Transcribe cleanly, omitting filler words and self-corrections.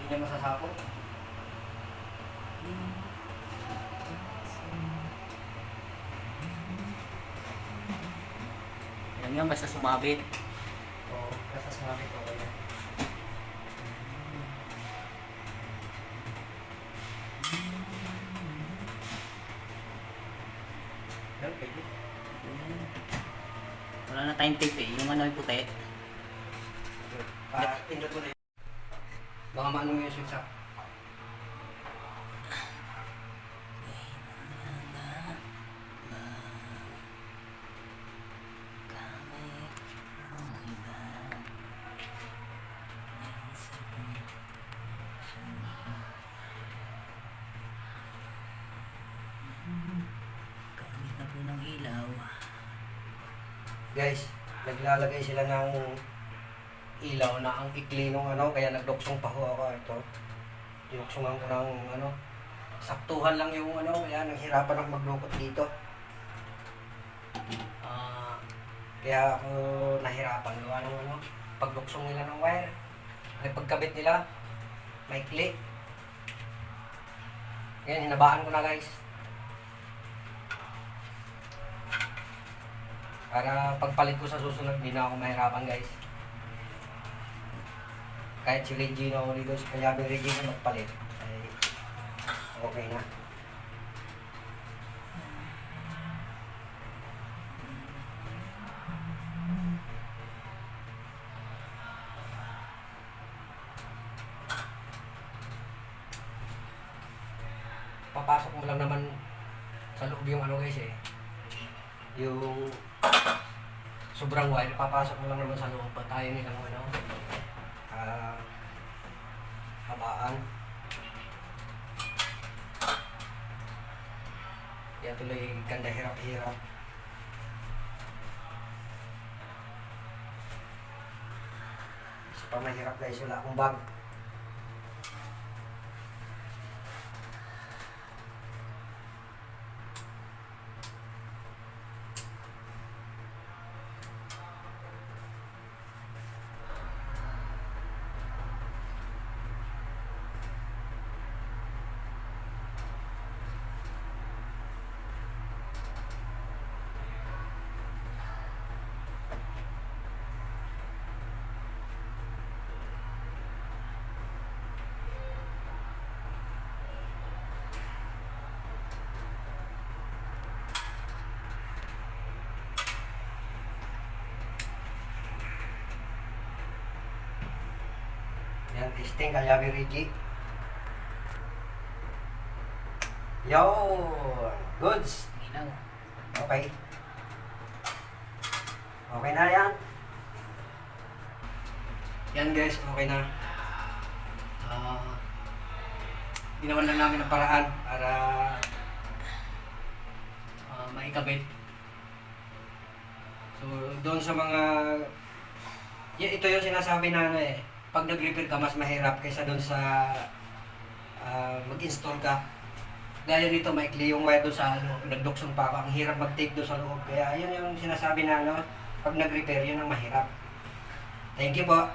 niya masasapot. Yan yan, basta sumabit. Oo, basta sumabit ko kaya. Yan, pwede. Wala na tayong tape eh. Yung ano yung puti. Pindot mo na yun. Baka maano mo yung switch up. Gamit na po ng ilaw. Guys, naglalagay sila ng ilaw na ang ikli nung ano, kaya nagduksong pa ho ako ito. Dinuksungan ko ng ano, saktuhan lang yung ano, kaya naghirapan ako maglukot dito. Kaya ako nahirapan gawa ng ano, pagduksong nila ng wire. Ay pagkabit nila, maikli. Ngayon, hinabaan ko na guys. Para pagpalit ko sa susunod, di na ako mahirapan guys. Kahit si Regina o dito, kaya may Regina magpalit. Ay, okay na. Papasok mo lang naman sa loob yung ano guys eh. Yung sobrang wire, papasok mo lang naman sa loob. Tayo nilang ano, habaan. Kaya tuloy ganda hirap-hirap. Isa pa mahirap guys, wala akong bag. Yan, testing Calyabi Reggie. Yo, goods. Ilaw. Okay. Okay na yan. Yan guys, okay na. Ginawan lang namin ang paraan para maikabit. So, doon sa mga... ito yung sinasabi na ano eh. Pag nag-repair ka, mas mahirap kaysa doon sa mag-install ka. Gaya dito, maikli yung wire doon sa ano, nagduksong pa ako. Ang hirap mag-tape doon sa loob. Kaya yun yung sinasabi na ano, pag nag-repair, yun ang mahirap. Thank you po.